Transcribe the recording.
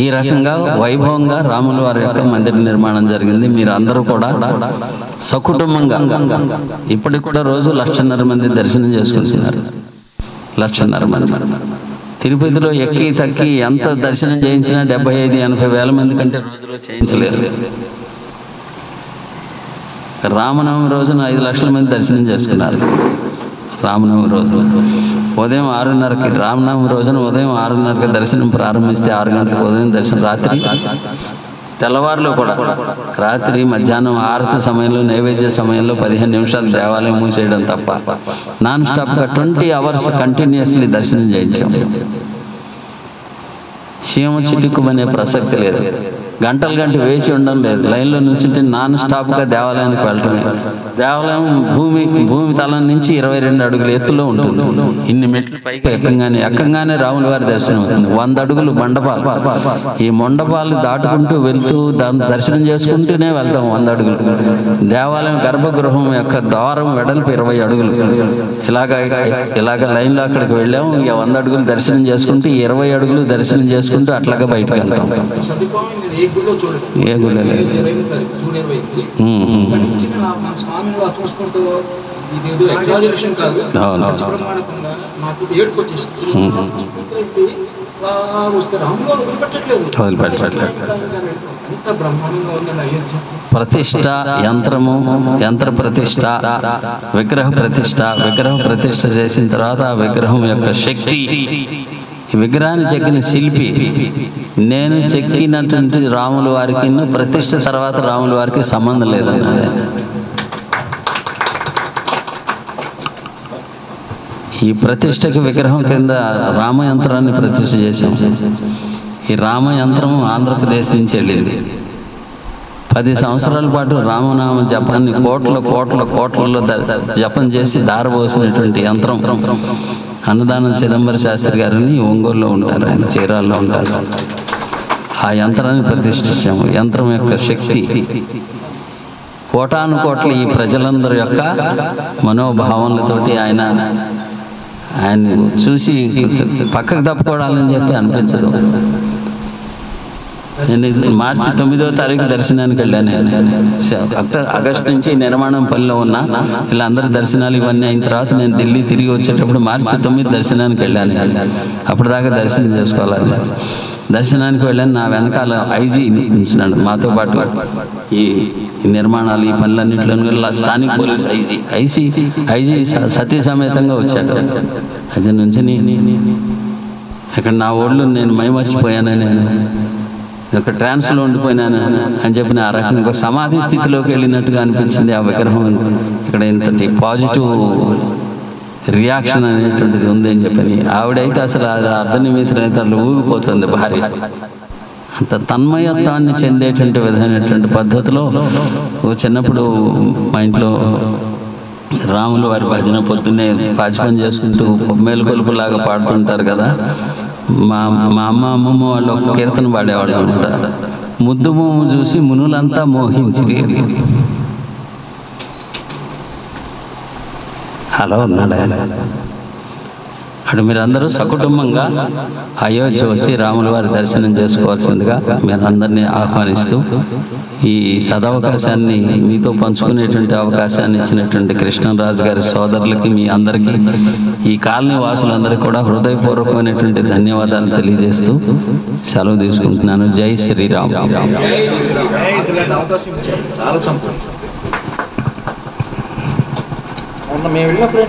ఈ రకంగా వైభవంగా రాముల వారి యొక్క మందిర నిర్మాణం జరిగింది. మీరు అందరూ కూడా సకుటుంబంగా ఇప్పటికి కూడా రోజు 1,50,000 మంది దర్శనం చేసుకుంటున్నారు. 1,50,000 మంది. తిరుపతిలో ఎక్కి తక్కి ఎంత దర్శనం చేయించినా 75-80 వేల మంది కంటే రోజులో చేయించలేరు. రామనవమి రోజున 5 లక్షల మంది దర్శనం చేసుకున్నారు. రామనవమి రోజున ఉదయం 6:30కి, రామనవమి రోజున ఉదయం 6:30కి దర్శనం ప్రారంభిస్తే 6 గంటలకు ఉదయం దర్శనం, రాత్రి తెల్లవారులో కూడా రాత్రి మధ్యాహ్నం ఆరతి సమయంలో నైవేద్య సమయంలో 15 నిమిషాలు దేవాలయం మూసేయడం తప్ప నాన్ స్టాప్గా 20 అవర్స్ కంటిన్యూస్లీ దర్శనం చేయించాం. చీమ చిటుక్కుమనే ప్రసక్తి లేదు. గంటలు వేచి ఉండడం లేదు. లైన్లో నుంచుంటే నాన్ స్టాప్గా దేవాలయానికి వెళ్ళటమే. దేవాలయం భూమి తలం నుంచి 22 అడుగుల ఎత్తులో ఉంటుంది. ఇన్ని మెట్లు పైకి ఎక్కంగానే రాముల వారి దర్శనం అవుతుంది. 100 అడుగులు మండపాలు. ఈ మండపాలు దాటుకుంటూ వెళ్తూ దాన్ని దర్శనం చేసుకుంటూనే వెళ్తాం 100 అడుగులు. దేవాలయం గర్భగృహం యొక్క ద్వారం వెడల్పు 20 అడుగులు. ఇలాగ లైన్లో అక్కడికి వెళ్ళాము. ఇక 100 అడుగులు దర్శనం చేసుకుంటూ 20 అడుగులు దర్శనం చేసుకుంటూ అట్లాగా బయటకు వెళ్తాం. ఏ గుళ్ళ ప్రతిష్ట, యంత్రము, యంత్ర ప్రతిష్ట, విగ్రహ ప్రతిష్ట చేసిన తర్వాత ఆ విగ్రహం యొక్క శక్తి, ఈ విగ్రహాన్ని చెక్కిన శిల్పి, నేను చెక్కినటువంటి రాముల వారికి ప్రతిష్ట తర్వాత రాముల వారికి సంబంధం లేదన్నది. ఈ ప్రతిష్టకి విగ్రహం కింద రామయంత్రాన్ని ప్రతిష్ట చేశాం. ఈ రామయంత్రం ఆంధ్రప్రదేశ్ నుంచి వెళ్ళింది. 10 సంవత్సరాల పాటు రామనామ జపాన్ని కోట్లలో జపం చేసి దారబోసినటువంటి యంత్రం అన్నదానం చిదంబర శాస్త్రి గారిని ఒంగోలులో ఉంటారు, ఆయన చీరాల్లో ఉంటారు. ఆ యంత్రాన్ని ప్రతిష్ఠించాము. యంత్రం యొక్క శక్తి కోటాను కోట్ల ఈ ప్రజలందరి యొక్క మనోభావనలతోటి ఆయన్ని చూసి పక్కకు తప్పుకోవాలని చెప్పి అనిపించదు. నేను మార్చి 9వ తారీఖు దర్శనానికి వెళ్ళాను. ఆగస్టు నుంచి నిర్మాణం పనిలో ఉన్నా. వీళ్ళందరి దర్శనాలు ఇవన్నీ అయిన తర్వాత నేను ఢిల్లీ తిరిగి వచ్చేటప్పుడు మార్చి 9 దర్శనానికి వెళ్ళాను. అప్పటిదాకా దర్శనం చేసుకోవాలి. దర్శనానికి వెళ్ళాను. నా వెనకాల ఐజీ నిలిచినాడు. మాతో పాటు ఈ నిర్మాణాలు ఈ పనులన్నింటిలో స్థానిక పోలీస్ ఐజీ సతీ సమేతంగా వచ్చాడు. అది నుంచి ఇక్కడ నా ఓళ్ళు నేను మైమర్చిపోయానని, ఒక ట్రాన్స్లో ఉండిపోయినాను అని చెప్పిన ఆ రకంగా సమాధి స్థితిలోకి వెళ్ళినట్టుగా అనిపించింది ఆ విగ్రహం. ఇక్కడ ఇంతటి పాజిటివ్ రియాక్షన్ అనేటువంటిది ఉంది అని చెప్పని ఆవిడైతే అసలు అర్ధనిమితమైతే అట్లా ఊగిపోతుంది భార్య. అంత తన్మయత్వాన్ని చెందేటువంటి విధమైనటువంటి పద్ధతిలో చిన్నప్పుడు మా ఇంట్లో రాముల వారి భజన పొద్దున్నే పాచిపని చేసుకుంటూ మేలుకొలుపులాగా పాడుతుంటారు కదా. మా అమ్మమ్మ వాళ్ళు ఒక కీర్తన పాడేవాళ్ళు అనమాట. ముద్దు మోము చూసి మునులంతా మోహించిరి. అలా ఉన్నాడు ఆయన. అటు మీరందరూ సకుటుంబంగా అయోధ్య వచ్చి రాముల వారి దర్శనం చేసుకోవాల్సిందిగా మీరందరినీ ఆహ్వానిస్తూ ఈ సదవకాశాన్ని మీతో పంచుకునేటువంటి అవకాశాన్ని ఇచ్చినటువంటి కృష్ణరాజు గారి సోదరులకి, మీ అందరికీ, ఈ కాలనీ వాసులందరికీ కూడా హృదయపూర్వకమైనటువంటి ధన్యవాదాలు తెలియజేస్తూ సెలవు తీసుకుంటున్నాను. జై శ్రీరామ్. చాలా సంతోషం. మేము వెళ్ళినప్పుడు